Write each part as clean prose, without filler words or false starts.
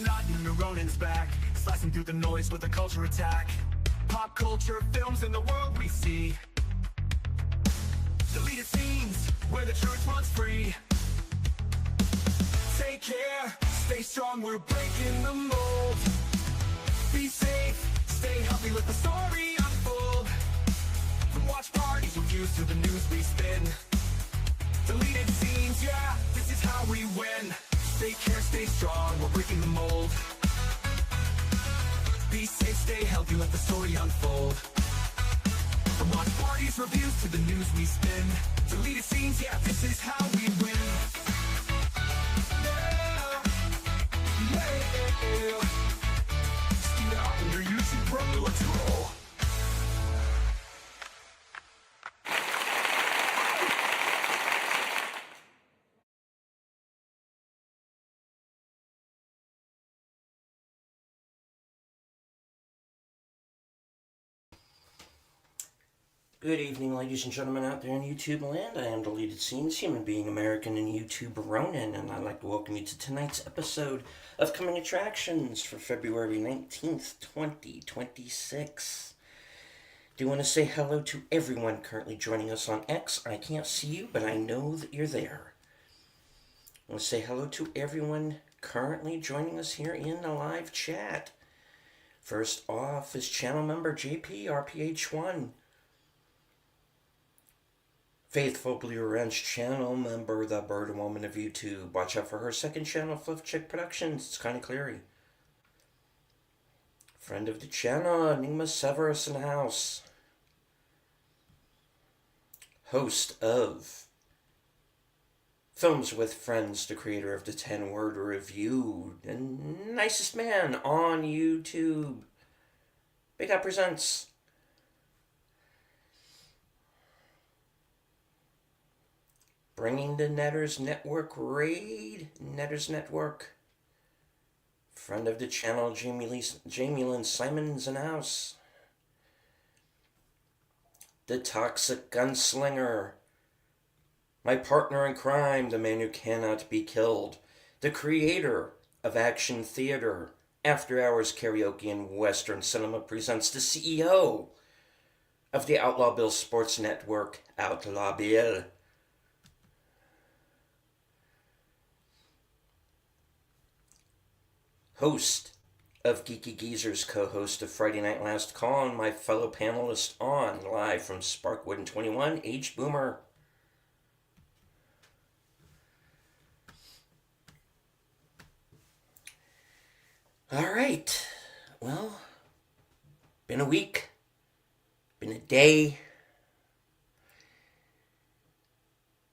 Fear not, new Ronin's back, slicing through the noise with a culture attack. Pop culture films in the world we see, deleted scenes where the truth runs free. Take care, stay strong, we're breaking the mold. Be safe, stay healthy, let the story unfold. From watch parties, reviews to the news we spin. Deleted scenes, yeah, this is how we win. Take care, stay strong, we're breaking the mold. Be safe, stay healthy, let the story unfold. From watch parties, reviews to the news we spin. Deleted scenes, yeah, this is how we win. Your YouTube brother, let's roll. Good evening, ladies and gentlemen out there in YouTube land. I am Deleted Scenes, human being American and YouTube Ronin, and I'd like to welcome you to tonight's episode of Coming Attractions for February 19th, 2026. Do want to say hello to everyone currently joining us on X. I can't see you, but I know that you're there. I want to say hello to everyone currently joining us here in the live chat. First off is channel member JP RPH1. Faithful Blue Wrench channel member, the Bird Woman of YouTube. Watch out for her second channel, Fluff Chick Productions. It's kind of cleary. Friend of the channel, Enigma Severus in the house. Host of Films with Friends, the creator of the 10-word review. The nicest man on YouTube. Big Up Presents. Bringing the Netters Network raid, Netters Network. Friend of the channel, Jamie Lynn Simons in house. The Toxic Gunslinger. My partner in crime, the man who cannot be killed. The creator of action theater, After Hours Karaoke and Western Cinema presents the CEO of the Outlaw Bill Sports Network, Outlaw Bill. Host of Geeky Geezers, co-host of Friday Night Last Call, and my fellow panelist on live from Sparkwood and 21, H Boomer. All right, well, been a week, been a day.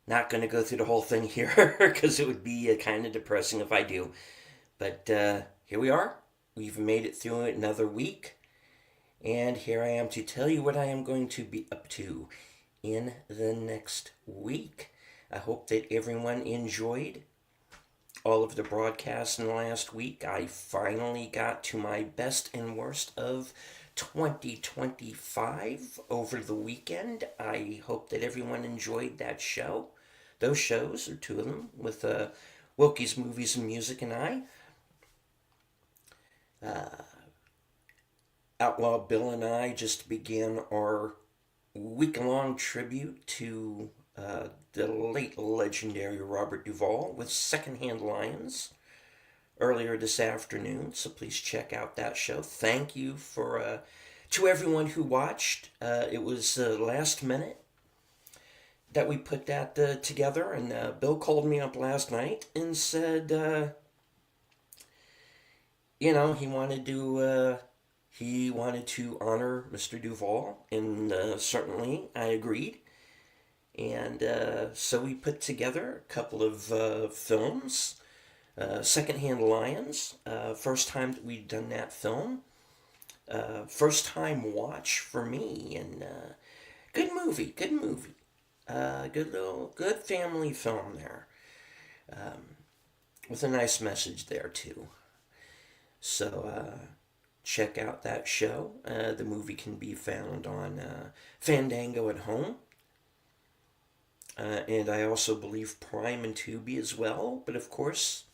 Not going to go through the whole thing here because it would be kind of depressing if I do. But here we are. We've made it through another week. And here I am to tell you what I am going to be up to in the next week. I hope that everyone enjoyed all of the broadcasts in the last week. I finally got to my best and worst of 2025 over the weekend. I hope that everyone enjoyed that show. Those shows, or two of them, with Wilkie's Movies and Music and I. Outlaw Bill and I just began our week-long tribute to the late legendary Robert Duvall with Secondhand Lions earlier this afternoon, so please check out that show. Thank you for to everyone who watched. It was last minute that we put that together, and Bill called me up last night and said, he wanted to honor Mr. Duvall, and certainly I agreed. And so we put together a couple of films. Secondhand Lions, first time that we'd done that film. First time watch for me, and good movie. Good family film there. With a nice message there too. So check out that show. The movie can be found on Fandango at home. And I also believe Prime and Tubi as well. But of course,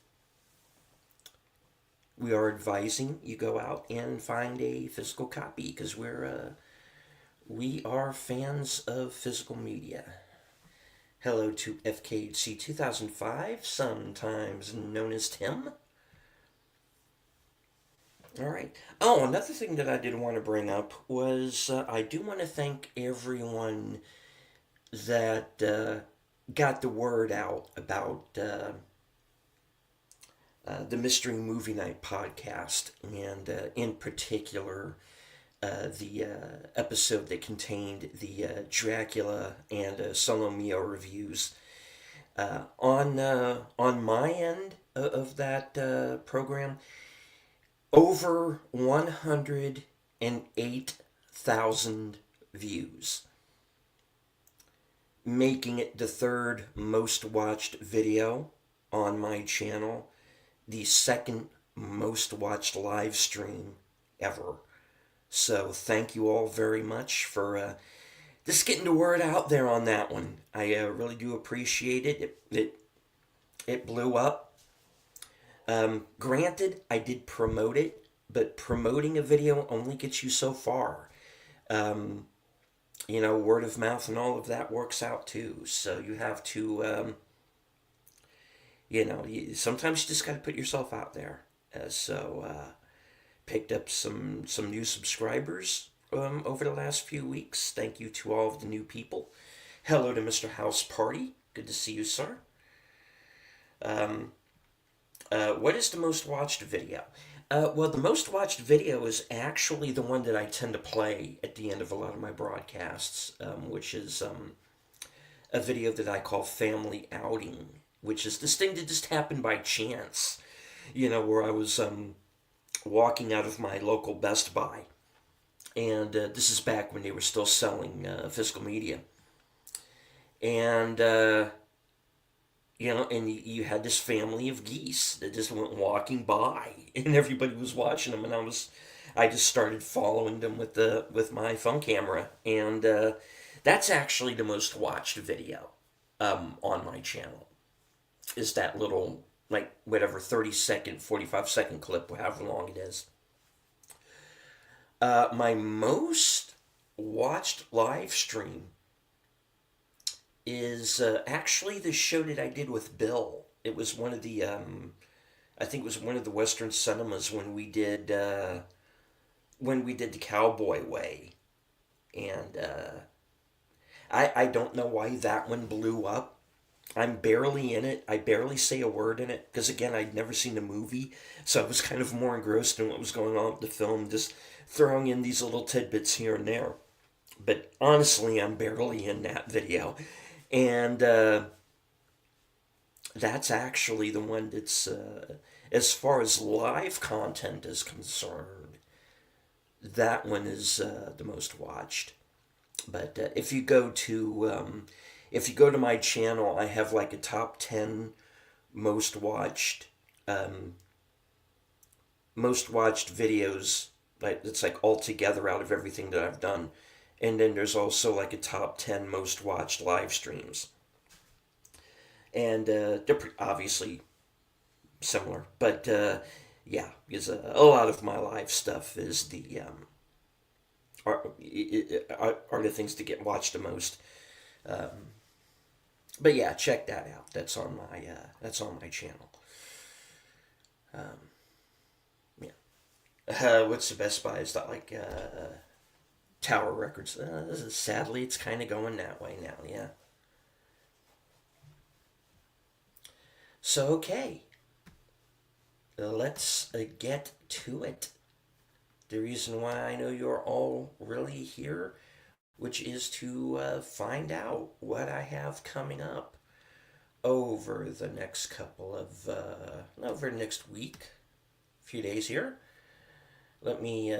we are advising you go out and find a physical copy because we are fans of physical media. Hello to FKHC 2005, sometimes known as Tim. All right. Oh, another thing that I did want to bring up was I do want to thank everyone that got the word out about the Mystery Movie Night podcast, and in particular, the episode that contained the Dracula and Solomeo reviews. On my end of that program, over 108,000 views, making it the third most watched video on my channel, the second most watched live stream ever. So thank you all very much for just getting the word out there on that one. I really do appreciate it. It blew up. Granted, I did promote it, but promoting a video only gets you so far. Word of mouth and all of that works out too. So you have to, sometimes you just got to put yourself out there. Picked up some new subscribers over the last few weeks. Thank you to all of the new people. Hello to Mr. House Party. Good to see you, sir. What is the most watched video? Well, the most watched video is actually the one that I tend to play at the end of a lot of my broadcasts, which is a video that I call Family Outing, which is this thing that just happened by chance, where I was walking out of my local Best Buy, and this is back when they were still selling physical media, and and you had this family of geese that just went walking by, and everybody was watching them, and I just started following them with my phone camera, and that's actually the most watched video on my channel, is that little, 30-second, 45-second clip, however long it is. My most watched live stream is actually the show that I did with Bill. It was one of the, I think it was one of the Western cinemas when we did the Cowboy Way, and I don't know why that one blew up. I'm barely in it. I barely say a word in it because, again, I'd never seen the movie, so I was kind of more engrossed in what was going on with the film, just throwing in these little tidbits here and there. But honestly, I'm barely in that video. And that's actually the one that's, as far as live content is concerned, that one is the most watched. But if you go to my channel, I have a top 10 most watched videos. It's all together out of everything that I've done. And then there's also a top 10 most watched live streams. And they're obviously similar. But yeah, because a lot of my live stuff is are the things that get watched the most. But yeah, check that out. That's on my channel. Yeah. What's the Best Buy? Is that Tower Records? Sadly, it's kind of going that way now. Yeah. So okay, let's get to it. The reason why I know you're all really here, which is to find out what I have coming up over the next over next week, a few days here. Let me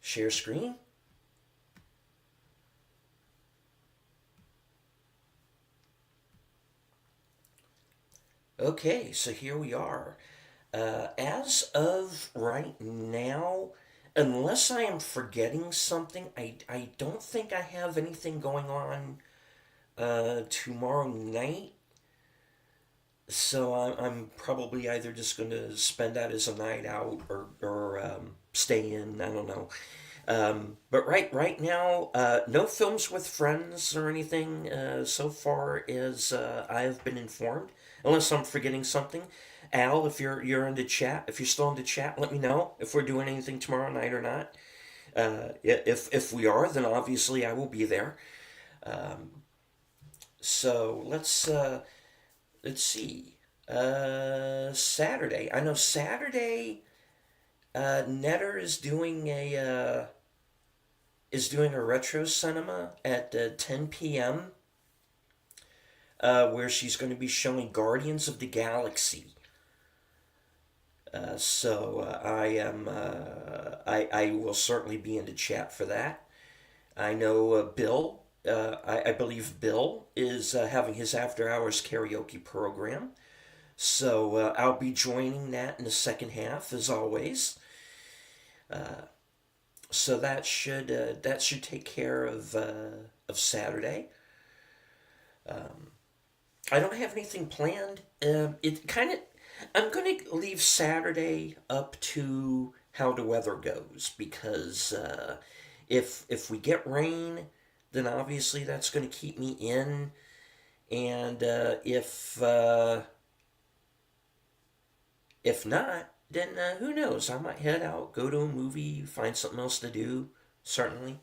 share screen. Okay, so here we are. As of right now, unless I am forgetting something, I don't think I have anything going on tomorrow night. So I'm probably either just going to spend that as a night out or stay in. I don't know. But right now, no films with friends or anything so far as I have been informed, unless I'm forgetting something. Al, if you're in the chat, if you're still in the chat, let me know if we're doing anything tomorrow night or not. If we are, then obviously I will be there. So let's see. Saturday. I know Saturday. Netter is doing a retro cinema at 10 p.m. Where she's going to be showing Guardians of the Galaxy. I will certainly be in the chat for that. I know Bill. I believe Bill is having his after hours karaoke program. So I'll be joining that in the second half as always. So that should take care of Saturday. I don't have anything planned. It kind of I'm gonna leave Saturday up to how the weather goes because if we get rain, then obviously that's gonna keep me in, and if not, then who knows? I might head out, go to a movie, find something else to do. Certainly.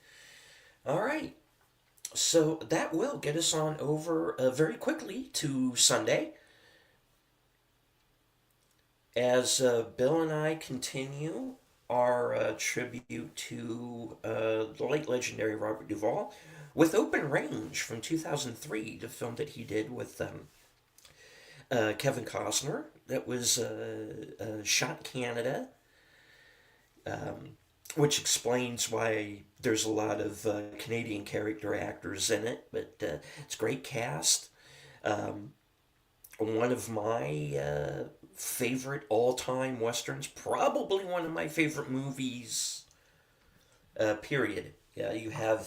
All right. So that will get us on over very quickly to Sunday as Bill and I continue our tribute to the late legendary Robert Duvall with Open Range from 2003, the film that he did with Kevin Costner that was shot in Canada, which explains why there's a lot of Canadian character actors in it, but it's a great cast. Um, One of my favorite all-time westerns, probably one of my favorite movies. Period. Yeah, you have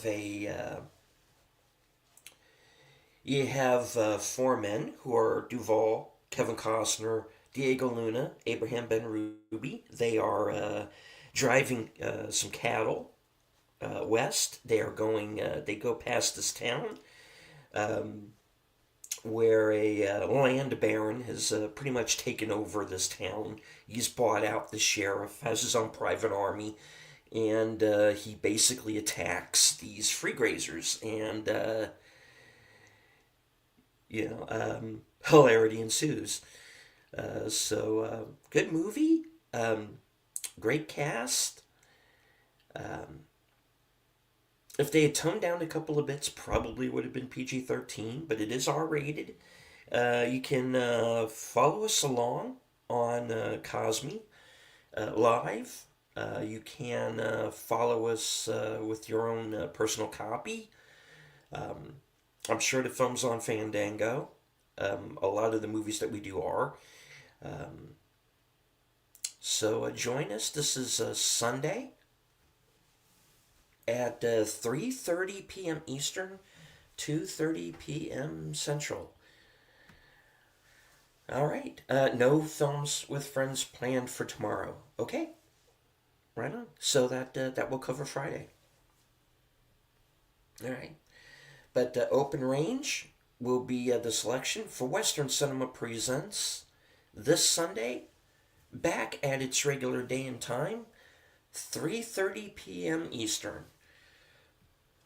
four men who are Duvall, Kevin Costner, Diego Luna, Abraham Ben Ruby. They are driving some cattle west. They are going. They go past this town where a land baron has pretty much taken over this town. He's bought out the sheriff, has his own private army, and he basically attacks these free grazers, and hilarity ensues. Good movie, great cast. Um, if they had toned down a couple of bits, probably would have been PG-13, but it is R-rated. You can follow us along on Cosme Live. You can follow us with your own personal copy. Um, I'm sure the film's on Fandango. A lot of the movies that we do are. Um, join us. This is Sunday at 3:30 p.m. Eastern, 2:30 p.m. Central. All right. No films with friends planned for tomorrow. Okay. Right on. So that will cover Friday. All right. But Open Range will be the selection for Western Cinema Presents this Sunday, back at its regular day and time, 3:30 p.m. Eastern,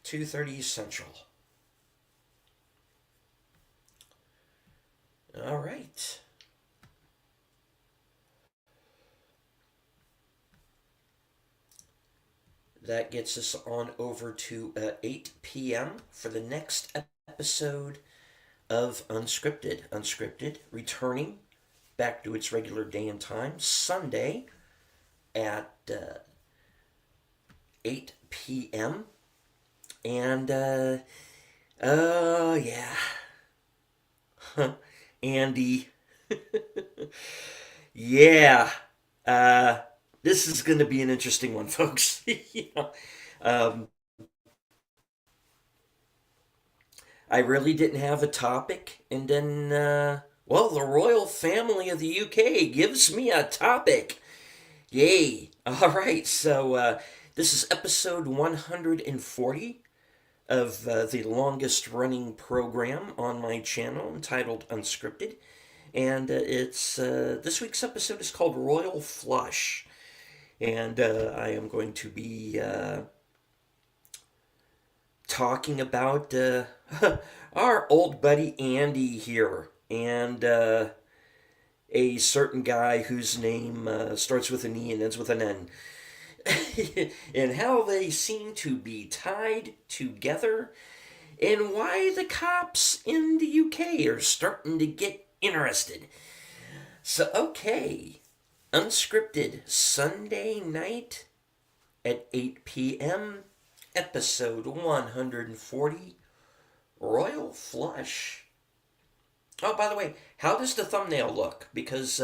2:30 Central. All right. That gets us on over to 8 p.m. for the next episode of Unscripted. Unscripted returning back to its regular day and time, Sunday at 8 p.m. And, yeah. Andy. Yeah. This is going to be an interesting one, folks. um, I really didn't have a topic, and then Well, the royal family of the UK gives me a topic. Yay. All right, so this is episode 140 of the longest running program on my channel entitled Unscripted. And this week's episode is called Royal Flush. And I am going to be talking about our old buddy Andy here. And a certain guy whose name starts with an E and ends with an N. And how they seem to be tied together, and why the cops in the UK are starting to get interested. So, okay, Unscripted, Sunday night at 8 p.m., episode 140, Royal Flush. Oh, by the way, how does the thumbnail look? Because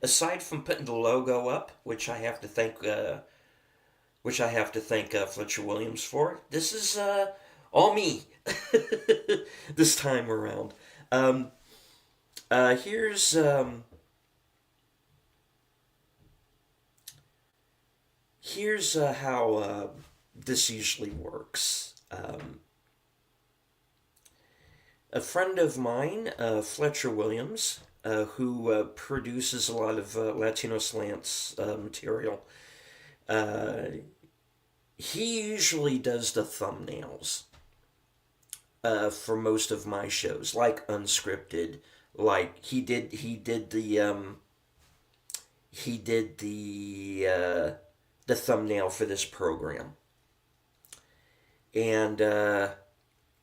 aside from putting the logo up, which I have to thank Fletcher Williams for, this is all me this time around. Here's how this usually works. A friend of mine, Fletcher Williams, who produces a lot of Latino Slants material, he usually does the thumbnails for most of my shows, like Unscripted. Like he did the thumbnail for this program, and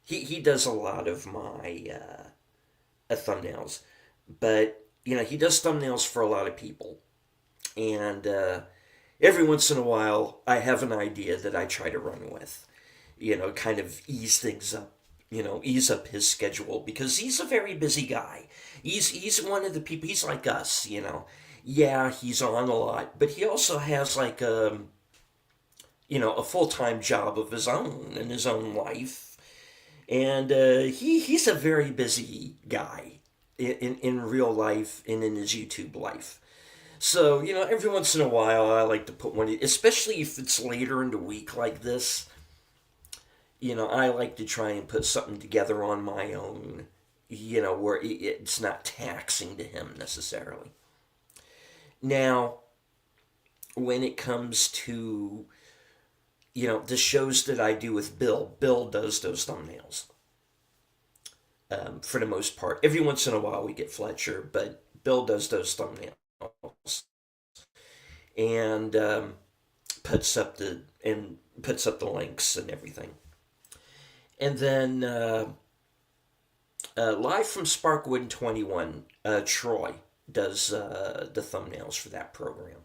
he does a lot of my thumbnails, but he does thumbnails for a lot of people, and every once in a while I have an idea that I try to run with, kind of ease things up, ease up his schedule, because he's a very busy guy. He's one of the people. He's like us, Yeah, he's on a lot, but he also has like a full-time job of his own in his own life. And he's a very busy guy in real life and in his YouTube life. So, every once in a while I like to put one, especially if it's later in the week like this, I like to try and put something together on my own, where it's not taxing to him necessarily. Now, when it comes to the shows that I do with Bill does those thumbnails. For the most part. Every once in a while we get Fletcher, but Bill does those thumbnails. And puts up the links and everything. And then live from Sparkwood 21, Troy does the thumbnails for that program.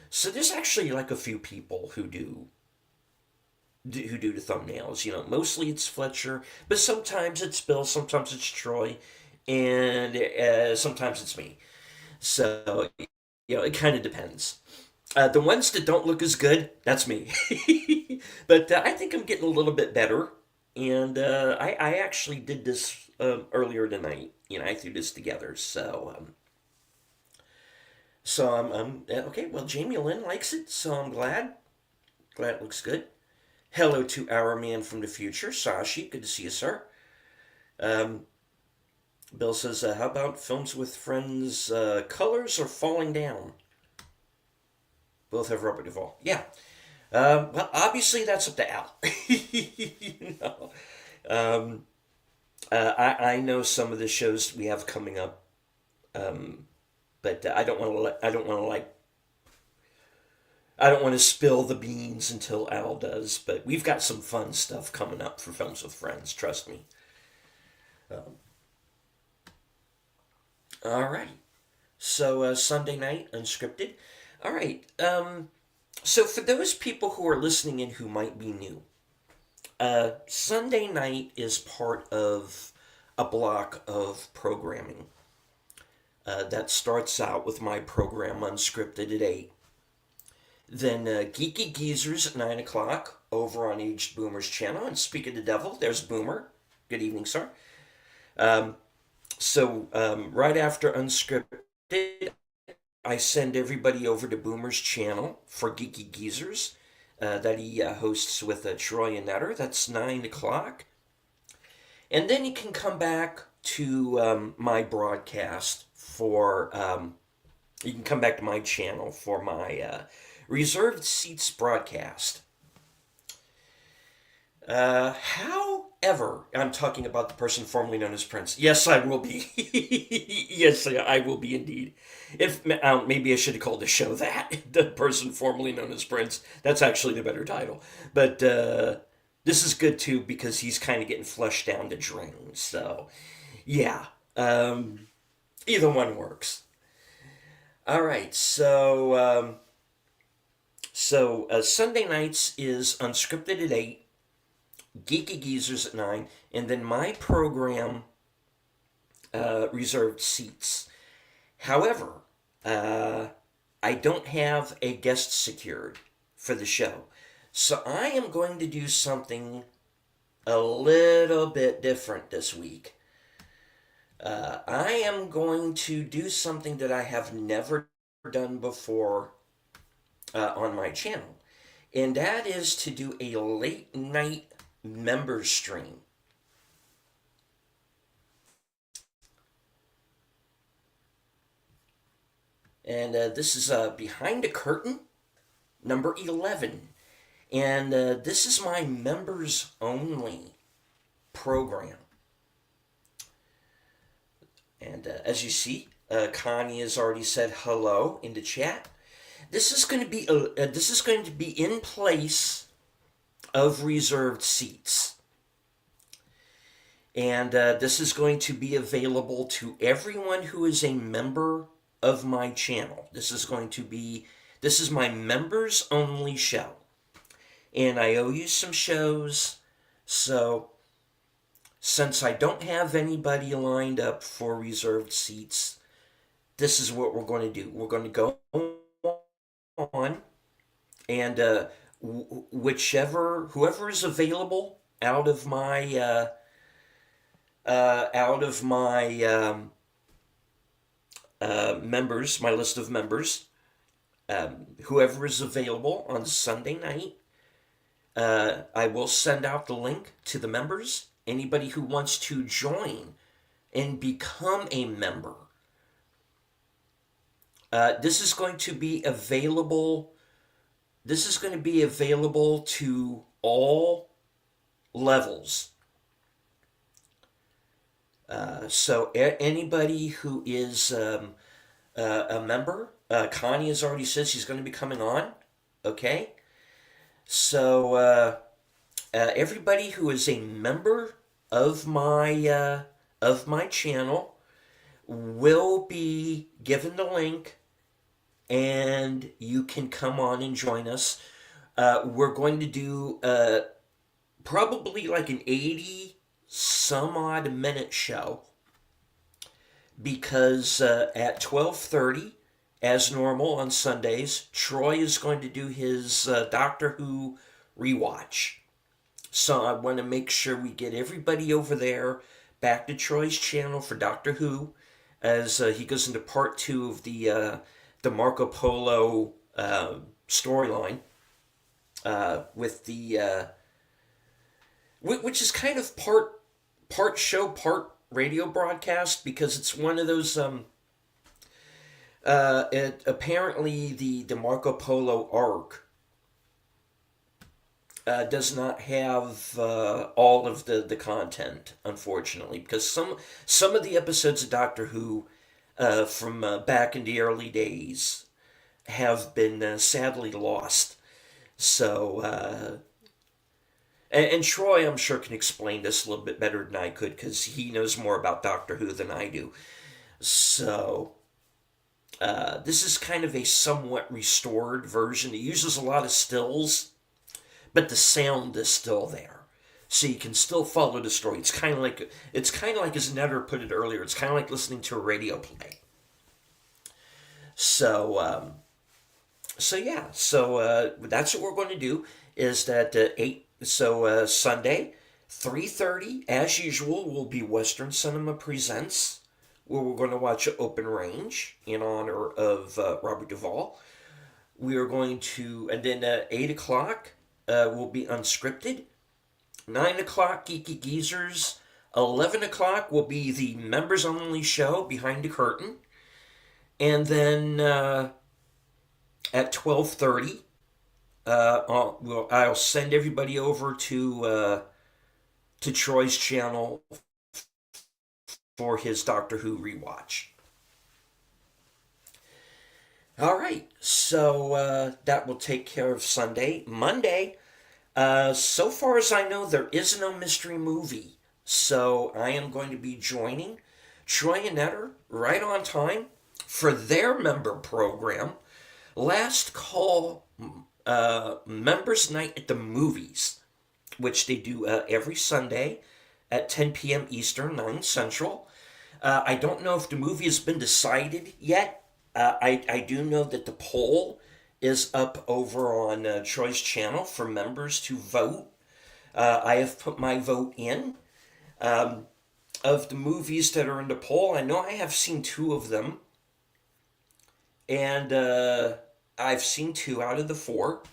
So there's actually like a few people who do the thumbnails. Mostly it's Fletcher, but sometimes it's Bill, sometimes it's Troy, and sometimes it's me. So, it kind of depends. The ones that don't look as good, that's me. But I think I'm getting a little bit better, and I actually did this earlier tonight. I threw this together, so I'm okay. Well, Jamie Lynn likes it, so I'm glad. Glad it looks good. Hello to our man from the future, Sashi. Good to see you, sir. Bill says, how about films with friends, Colors or Falling Down? Both have Robert Duvall. Yeah. Well, obviously that's up to Al. I know some of the shows we have coming up, but I don't want to spill the beans until Al does, but we've got some fun stuff coming up for Films with Friends, trust me. Alright, so Sunday night, Unscripted. Alright, so for those people who are listening in who might be new, Sunday night is part of a block of programming that starts out with my program Unscripted at 8. Then Geeky Geezers at 9 o'clock over on Aged Boomer's channel. And speak of the devil, there's Boomer. Good evening, sir. So right after Unscripted, I send everybody over to Boomer's channel for Geeky Geezers that he hosts with Troy and Netter. That's 9 o'clock. And then you can come back to my broadcast for, you can come back to my channel for my reserved seats broadcast. However, I'm talking about the person formerly known as Prince. Yes, I will be. Yes, I will be indeed. If maybe I should have called the show that the person formerly known as Prince. That's actually the better title. But this is good too because he's kind of getting flushed down the drain. So, yeah, either one works. All right, so Sunday nights is Unscripted at 8, Geeky Geezers at 9, and then my program, Reserved Seats. However, I don't have a guest secured for the show. So I am going to do something a little bit different this week. I am going to do something that I have never done before on my channel, and that is to do a late night member stream. And this is Behind the Curtain, number 11. And this is my members only program. And as you see, Connie has already said hello in the chat. This is going to be in place of reserved seats. And this is going to be available to everyone who is a member of my channel. This is my members only show. And I owe you some shows, so since I don't have anybody lined up for reserved seats, this is what we're going to do. We're going to go on, and whoever is available out of my members, my list of members, whoever is available on Sunday night, I will send out the link to the members. Anybody who wants to join and become a member, this is going to be available. This is going to be available to all levels. So anybody who is a member, Connie has already said she's going to be coming on. Okay, so everybody who is a member of my channel will be given the link, and you can come on and join us. We're going to do probably like an 80 some odd minute show, because at 12:30, as normal on Sundays, Troy is going to do his Doctor Who rewatch. So I want to make sure we get everybody over there back to Troy's channel for Doctor Who, as he goes into part 2 of the Marco Polo storyline with the which is kind of part show, part radio broadcast, because it's one of those apparently the Marco Polo arc does not have all of the content, unfortunately, because some of the episodes of Doctor Who from back in the early days have been sadly lost. So, and Troy, I'm sure, can explain this a little bit better than I could, because he knows more about Doctor Who than I do. So, this is kind of a somewhat restored version. It uses a lot of stills, but the sound is still there, so you can still follow the story. It's kind of like as Netter put it earlier. It's kind of like listening to a radio play. So, yeah. So that's what we're going to do. Is that 8? So Sunday, 3:30, as usual, will be Western Cinema Presents where we're going to watch Open Range in honor of Robert Duvall. We are going to, and then 8 o'clock will be Unscripted. 9 o'clock, Geeky Geezers. 11 o'clock will be the members only show, Behind the Curtain. And then at 12:30, I'll send everybody over to Troy's channel for his Doctor Who rewatch. All right, so that will take care of Sunday. Monday, so far as I know, there is no mystery movie. So I am going to be joining Troy and Etter right on time for their member program, Last Call Members Night at the Movies, which they do every Sunday at 10 p.m. Eastern, 9 Central. I don't know if the movie has been decided yet. I do know that the poll is up over on Troy's channel for members to vote. I have put my vote in. Of the movies that are in the poll, I know I have seen 2 of them. And I've seen 2 out of the 4.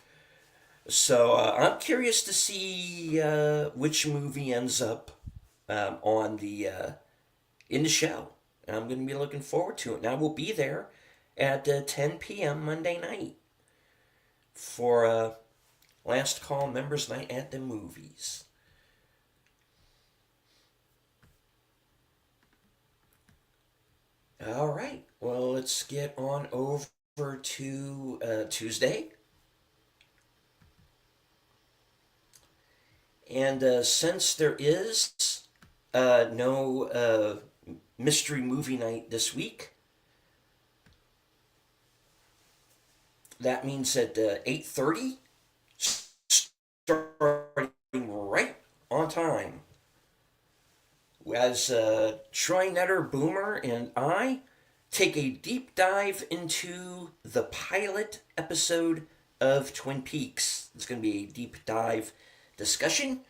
So I'm curious to see which movie ends up on the in the show. And I'm going to be looking forward to it. And I will be there at 10 p.m. Monday night for Last Call Members Night at the Movies. All right, well, let's get on over to Tuesday. And since there is no mystery movie night this week, that means at 8:30, starting right on time, as Troy Netter, Boomer, and I take a deep dive into the pilot episode of Twin Peaks. It's going to be a deep dive discussion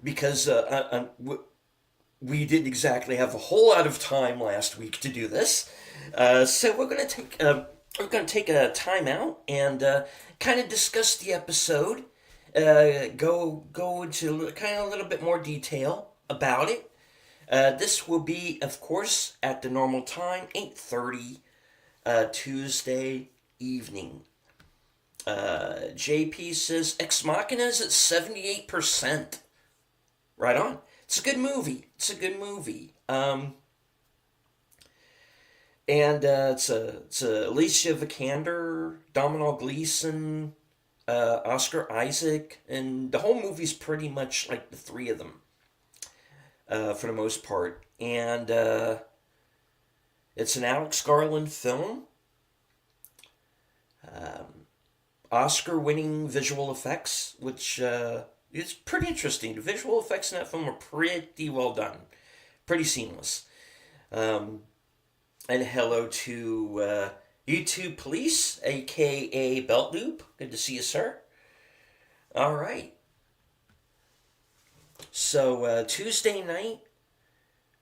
because we didn't exactly have a whole lot of time last week to do this. So we're going to take a time out and kind of discuss the episode. Go into kind of a little bit more detail about it. This will be, of course, at the normal time, 8:30 Tuesday evening. JP says Ex Machina is at 78%. Right on. It's a good movie. And it's Alicia Vikander, Domhnall Gleeson, Oscar Isaac, and the whole movie's pretty much like the 3 of them, for the most part. And it's an Alex Garland film. Oscar-winning visual effects, which is pretty interesting. The visual effects in that film are pretty well done. Pretty seamless. And hello to YouTube Police, a.k.a. Belt Loop. Good to see you, sir. All right. So, Tuesday night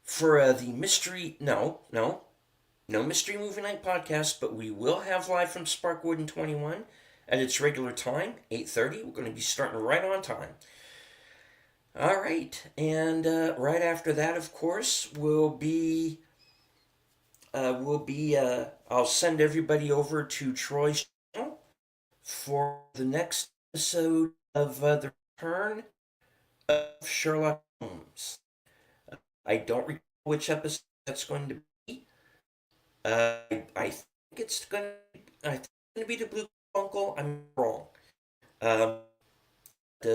for the mystery... No mystery movie night podcast, but we will have live from Sparkwood in 21 at its regular time, 8:30. We're going to be starting right on time. All right. And right after that, of course, I'll send everybody over to Troy's channel for the next episode of The Return of Sherlock Holmes. I don't recall which episode that's going to be. I think it's going to be the Blue Uncle. I'm wrong.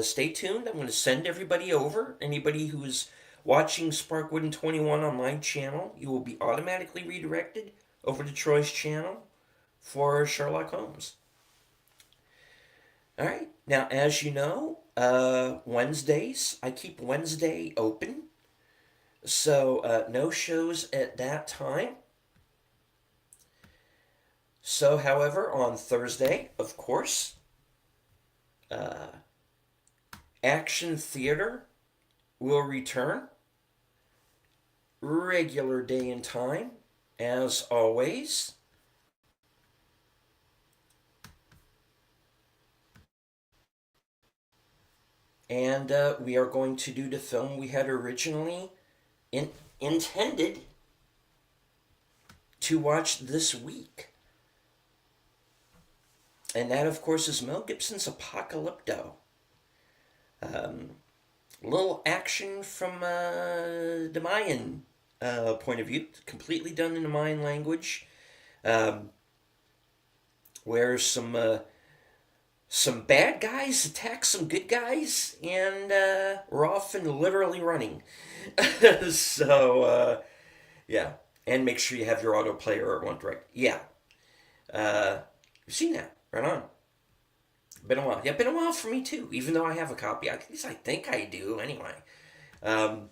Stay tuned. I'm going to send everybody over. Anybody who's watching Sparkwood and 21 on my channel, you will be automatically redirected over to Troy's channel for Sherlock Holmes. All right. Now, as you know, Wednesdays, I keep Wednesday open. So, no shows at that time. So, however, on Thursday, of course, Action Theater will return. regular day and time, as always. And we are going to do the film we had originally in, intended to watch this week. And that, of course, is Mel Gibson's Apocalypto. Little action from the Mayan point of view, completely done in the Mayan language, um, where some bad guys attack some good guys, and we're often literally running. So, yeah. And make sure you have your auto player on right. Yeah. You've seen that. Right on. Been a while. Yeah, been a while for me too, even though I have a copy. At least I think I do, anyway. Um,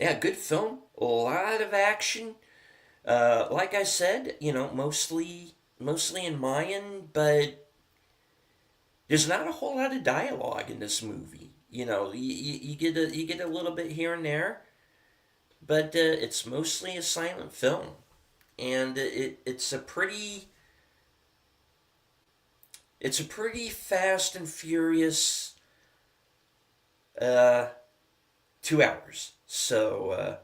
yeah, good film. A lot of action. Like I said, mostly in Mayan, but there's not a whole lot of dialogue in this movie. You get a little bit here and there, but it's mostly a silent film, and it's a pretty fast and furious uh, 2 hours. So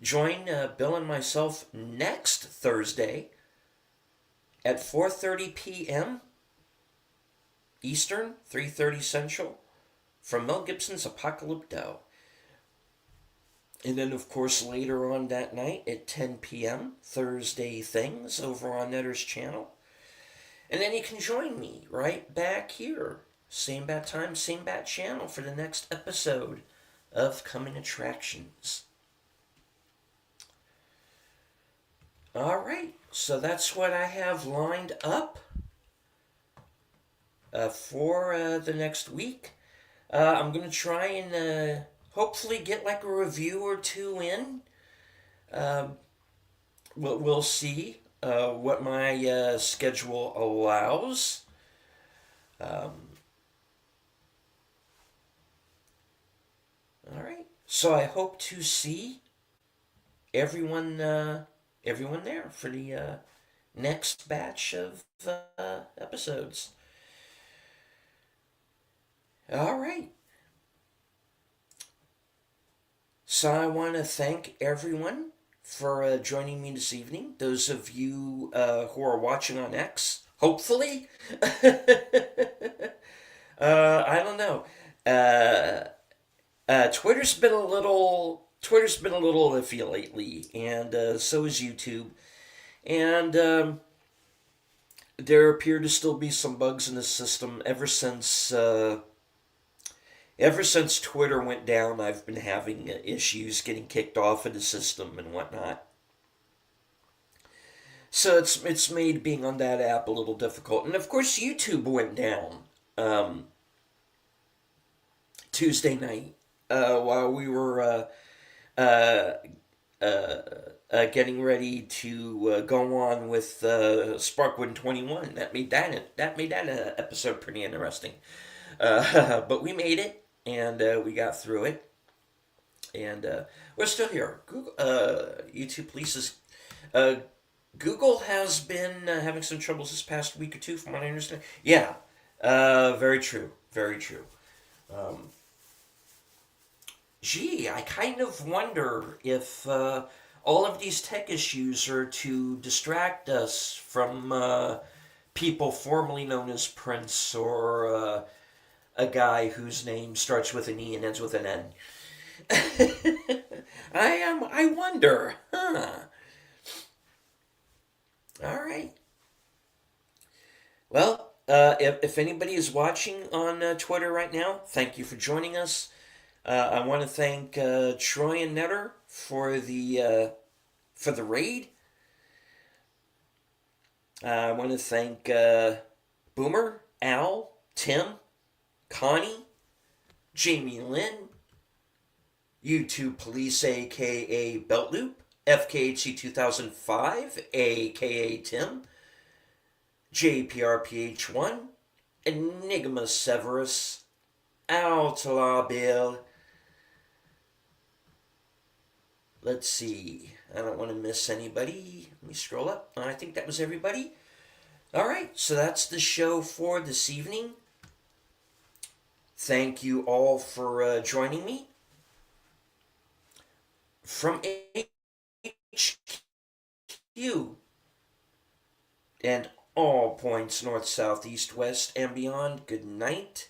join Bill and myself next Thursday at 4:30 p.m. Eastern, 3:30 Central, from Mel Gibson's Apocalypto. And then, of course, later on that night at 10 p.m., Thursday Things over on Netter's channel. And then you can join me right back here, same bat time, same bat channel, for the next episode of Coming Attractions. All right, so that's what I have lined up for the next week. I'm going to try and hopefully get like a review or two in. Um, we'll see what my schedule allows. Um, all right. So I hope to see everyone everyone there for the next batch of episodes. All right. So I want to thank everyone for joining me this evening. Those of you who are watching on X, hopefully. I don't know. Twitter's been a little iffy lately, and so is YouTube. And there appear to still be some bugs in the system ever since Twitter went down. I've been having issues getting kicked off of the system and whatnot. So it's made being on that app a little difficult. And of course, YouTube went down Tuesday night while we were uh, getting ready to go on with Sparkwood 21. That made that episode pretty interesting. But we made it, and we got through it, and we're still here. Google, YouTube police Google has been having some troubles this past week or two, from what I understand. Yeah, very true, very true. Um, Gee, I kind of wonder if all of these tech issues are to distract us from people formerly known as Prince, or a guy whose name starts with an E and ends with an N. I wonder, huh? All right. Well, if anybody is watching on Twitter right now, thank you for joining us. I want to thank Troy and Netter for the raid. I want to thank Boomer, Al, Tim, Connie, Jamie Lynn, YouTube Police, aka Beltloop, FKHC 2005, aka Tim, JPRPH1, Enigma Severus, Outlaw Bill, Let's see. I don't want to miss anybody. Let me scroll up. I think that was everybody. All right, so that's the show for this evening. Thank you all for joining me. From HQ and all points north, south, east, west, and beyond, good night.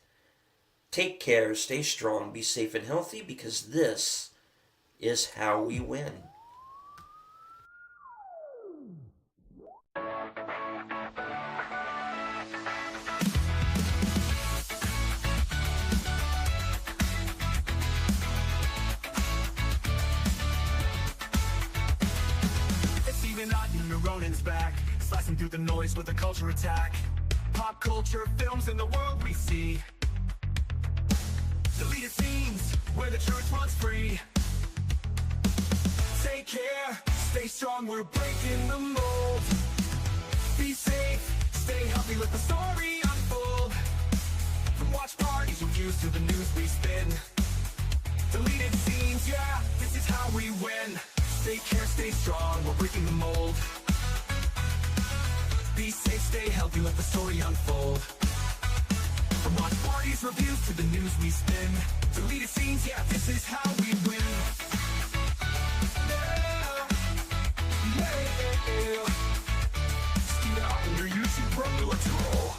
Take care, stay strong, be safe and healthy, because this is how we win. It's even odd, Ronin's back, slicing through the noise with a culture attack. Pop culture, films, and the world we see. Deleted scenes, where the truth runs free. Take care, stay strong, we're breaking the mold. Be safe, stay healthy, let the story unfold. From watch parties, reviews, to the news we spin. Deleted scenes, yeah, this is how we win. Take care, stay strong, we're breaking the mold. Be safe, stay healthy, let the story unfold. From watch parties, reviews, to the news we spin. Deleted scenes, yeah, this is how we win. Yeah, yeah. Steven out on your YouTube, bro, let's roll.